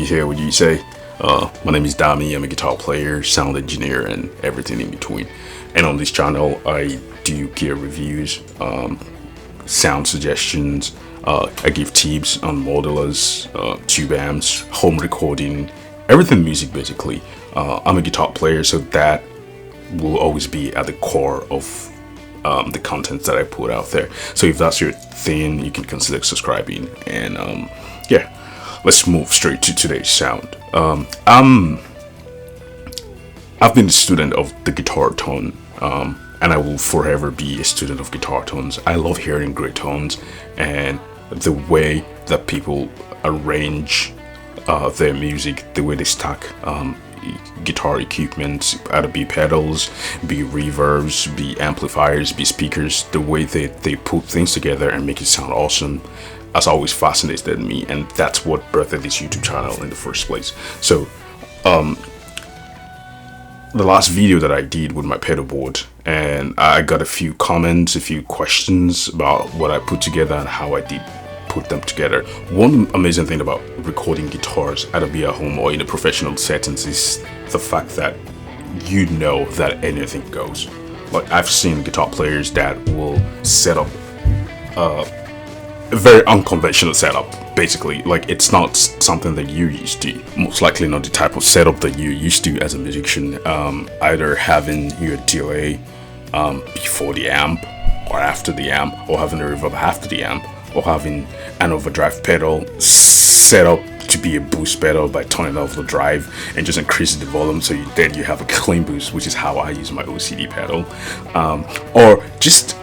hear what you say. My name is Dami. I'm a guitar player, sound engineer, and everything in between. And on this channel, I do gear reviews, sound suggestions. I give tips on modelers, tube amps, home recording, everything music basically. I'm a guitar player, so that will always be at the core of the content that I put out there. So if that's your thing, you can consider subscribing. And yeah, let's move straight to today's sound. I've been a student of the guitar tone, and I will forever be a student of guitar tones. I love hearing great tones and the way that people arrange their music, the way they stack guitar equipment, either be pedals, be reverbs, be amplifiers, be speakers. The way they put things together and make it sound awesome has always fascinated me, and that's what birthed this YouTube channel in the first place. So the last video that I did with my pedalboard, and I got a few comments, a few questions about what I put together and how I did put them together. One amazing thing about recording guitars, either be at home or in a professional settings, is the fact that you know that anything goes. Like, I've seen guitar players that will set up a very unconventional setup, basically. Like, it's not something that you're used to, most likely not the type of setup that you're used to as a musician. Either having your delay before the amp or after the amp, or having a reverb after the amp, or having an overdrive pedal set up to be a boost pedal by turning off the drive and just increasing the volume, so then you have a clean boost, which is how I use my OCD pedal. Or just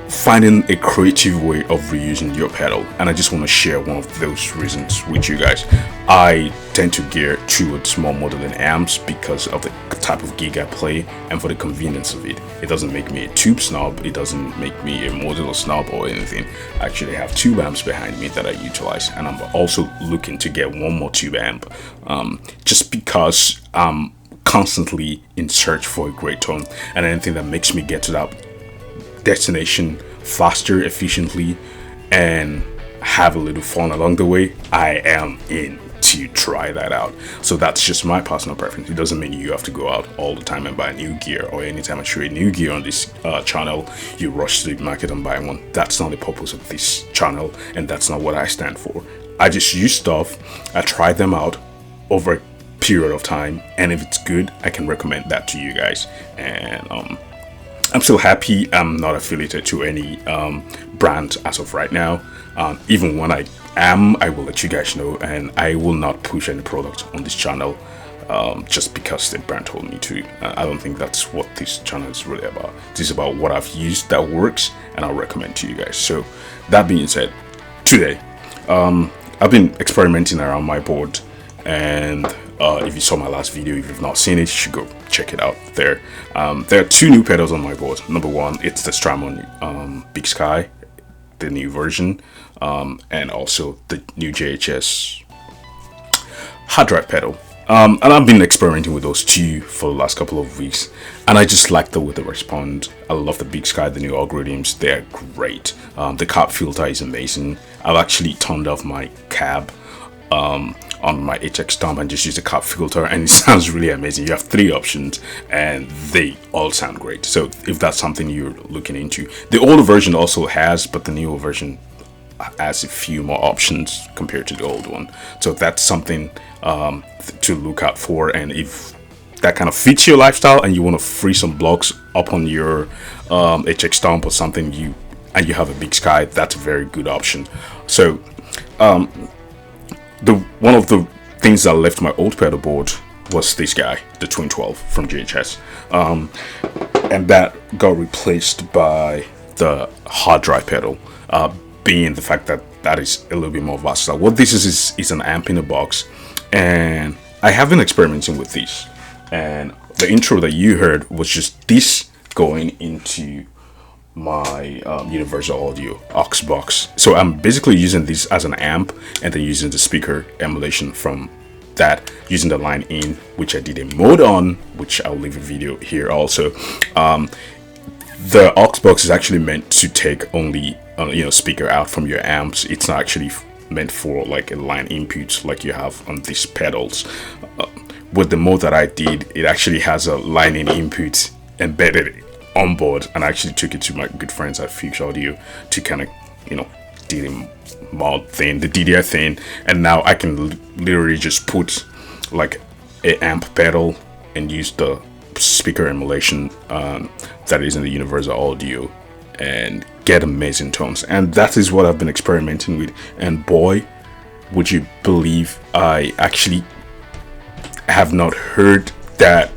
finding a creative way of reusing your pedal, and I just want to share one of those reasons with you guys. I tend to gear towards more modeling amps because of the type of gig I play and for the convenience of it. It doesn't make me a tube snob, it doesn't make me a modular snob or anything. I actually have tube amps behind me that I utilize, and I'm also looking to get one more tube amp, just because I'm constantly in search for a great tone, and anything that makes me get to that destination faster, efficiently, and have a little fun along the way, I am in to try that out. So that's just my personal preference. It doesn't mean you have to go out all the time and buy new gear, or anytime I show a new gear on this channel, you rush to the market and buy one. That's not the purpose of this channel, and that's not what I stand for. I just use stuff, I try them out over a period of time, and if it's good, I can recommend that to you guys. And I'm still happy I'm not affiliated to any brand as of right now. Even when I am, I will let you guys know, and I will not push any product on this channel just because the brand told me to. I don't think that's what this channel is really about. This is about what I've used that works, and I'll recommend to you guys. So that being said, today I've been experimenting around my board, and if you saw my last video, if you've not seen it, you should go check it out there. There are two new pedals on my board. Number one, it's the Stramon Big Sky, the new version, and also the new JHS hard drive pedal. And I've been experimenting with those two for the last couple of weeks, and I just like the way they respond. I love the Big Sky, the new algorithms, they're great. The cab filter is amazing. I've actually turned off my cab on my HX stomp and just use the cab filter, and it sounds really amazing. You have three options and they all sound great. So if that's something you're looking into, the older version also has, but the newer version has a few more options compared to the old one. So that's something to look out for. And if that kind of fits your lifestyle and you want to free some blocks up on your HX stomp or something, you have a Big Sky, that's a very good option. So one of the things that left my old pedal board was this guy, the Twin 12 from JHS, and that got replaced by the hard drive pedal, being the fact that that is a little bit more versatile. What this is an amp in a box, and I have been experimenting with this, and the intro that you heard was just this going into my universal audio aux box. So I'm basically using this as an amp, and then using the speaker emulation from that, using the line in, which I did a mode on, which I'll leave a video here also. The aux box is actually meant to take only speaker out from your amps. It's not actually meant for like a line input like you have on these pedals. With the mode that I did, it actually has a line in input embedded on board, and I actually took it to my good friends at Fuchs Audio to kind of, do the mod thing, the DDI thing, and now I can literally just put like a amp pedal and use the speaker emulation that is in the Universal Audio and get amazing tones. And that is what I've been experimenting with, and boy, would you believe I actually have not heard that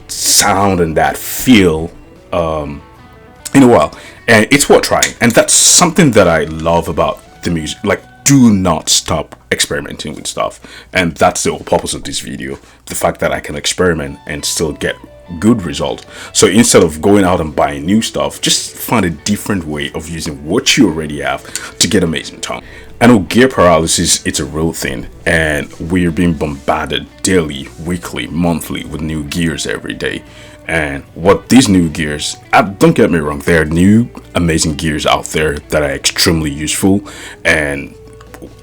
sound and that feel in a while, and it's worth trying. And that's something that I love about the music. Like, do not stop experimenting with stuff, and that's the whole purpose of this video, the fact that I can experiment and still get good result. So instead of going out and buying new stuff, just find a different way of using what you already have to get amazing tone. I know gear paralysis, it's a real thing, and we're being bombarded daily, weekly, monthly with new gears every day. And what these new gears, don't get me wrong, there are new amazing gears out there that are extremely useful and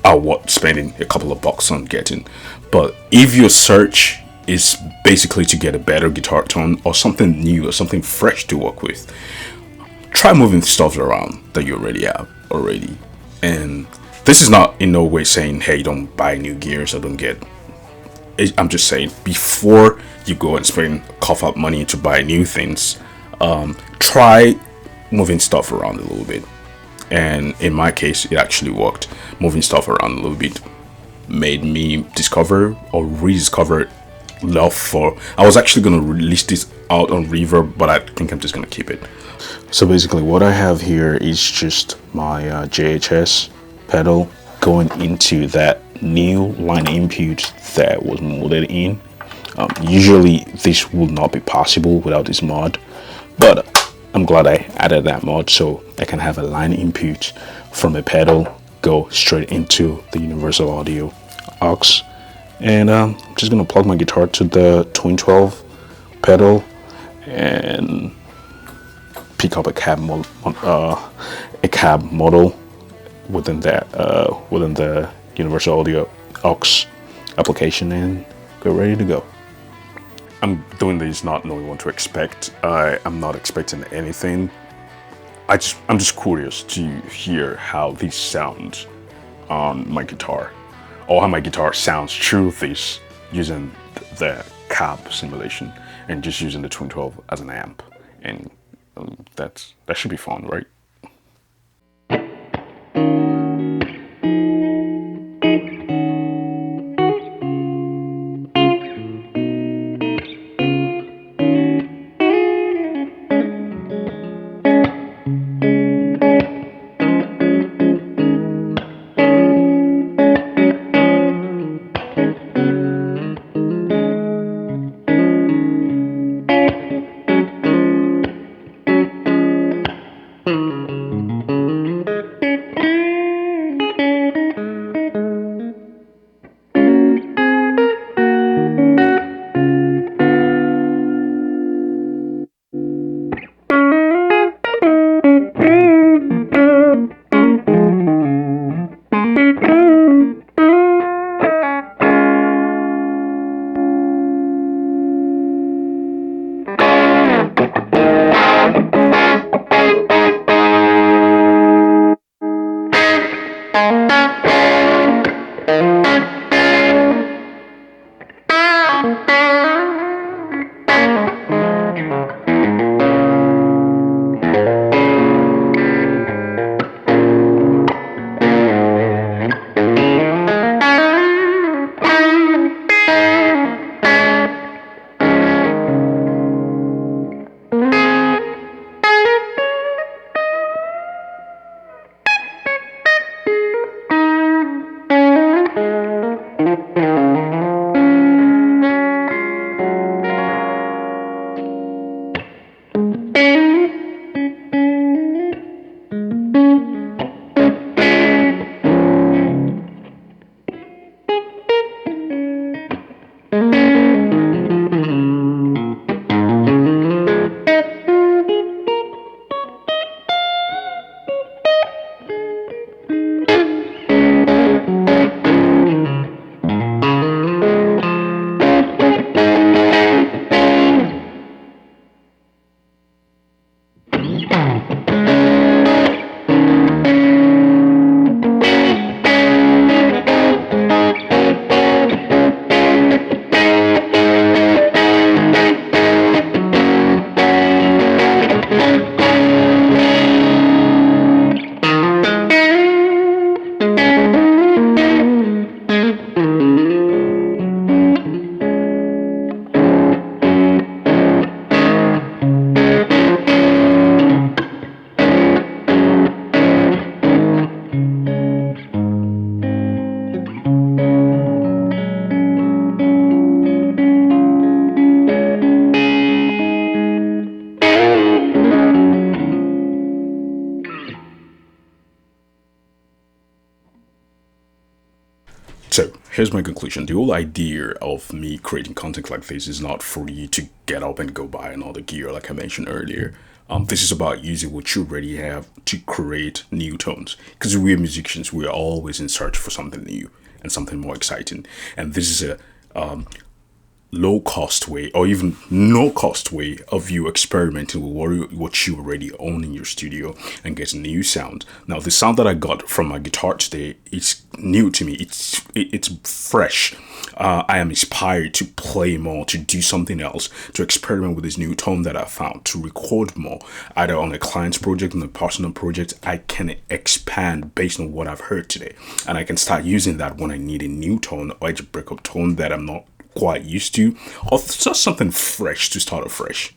are worth spending a couple of bucks on getting. But if your search is basically to get a better guitar tone or something new or something fresh to work with, try moving stuff around that you already have already. And this is not in no way saying, hey, don't buy new gears or don't get. I'm just saying, before you go and spend cough up money to buy new things, try moving stuff around a little bit. And in my case, it actually worked. Moving stuff around a little bit made me discover or rediscover love for. I was actually going to release this out on Reverb, but I think I'm just going to keep it. So basically what I have here is just my JHS pedal going into that new line input that was molded in. Usually this would not be possible without this mod, but I'm glad I added that mod so I can have a line input from a pedal go straight into the Universal Audio aux. And I'm just gonna plug my guitar to the Twin 12 pedal and pick up a cab model within the Universal Audio aux application, and go ready to go. I'm doing this not knowing what to expect. I'm not expecting anything. I'm just curious to hear how this sounds on my guitar, or how my guitar sounds through this using the cab simulation and just using the Twin 12 as an amp. And that should be fun, right? Here's my conclusion. The whole idea of me creating content like this is not for you to get up and go buy another gear, like I mentioned earlier. This is about using what you already have to create new tones. Because we're musicians, we're always in search for something new and something more exciting. And this is a low cost way, or even no cost way, of you experimenting with what you already own in your studio and getting new sound. Now, the sound that I got from my guitar today, it's new to me. It's fresh. I am inspired to play more, to do something else, to experiment with this new tone that I found, to record more, either on a client's project, on a personal project. I can expand based on what I've heard today, and I can start using that when I need a new tone or a breakup tone that I'm not quite used to, or just something fresh to start afresh.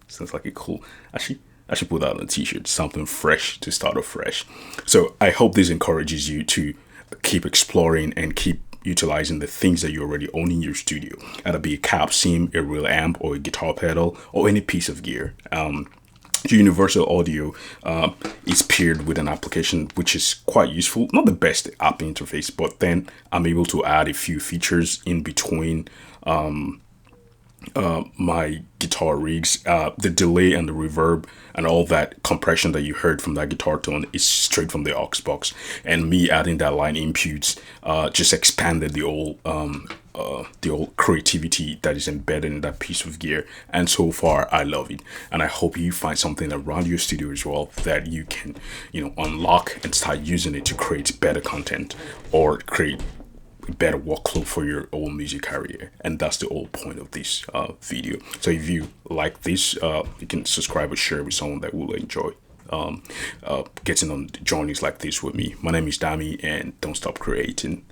Sounds like a cool. I should put that on a t-shirt. Something fresh to start afresh. So I hope this encourages you to keep exploring and keep utilizing the things that you already own in your studio. Either be a cab sim, a real amp, or a guitar pedal, or any piece of gear. Universal Audio is paired with an application which is quite useful. Not the best app interface, but then I'm able to add a few features in between my guitar rigs. The delay and the reverb and all that compression that you heard from that guitar tone is straight from the aux box, and me adding that line inputs just expanded the old creativity that is embedded in that piece of gear. And so far, I love it, and I hope you find something around your studio as well that you can unlock and start using it to create better content or create better workflow for your own music career. And that's the whole point of this video. So if you like this, you can subscribe or share with someone that will enjoy getting on journeys like this with me. My name is Dami, and don't stop creating.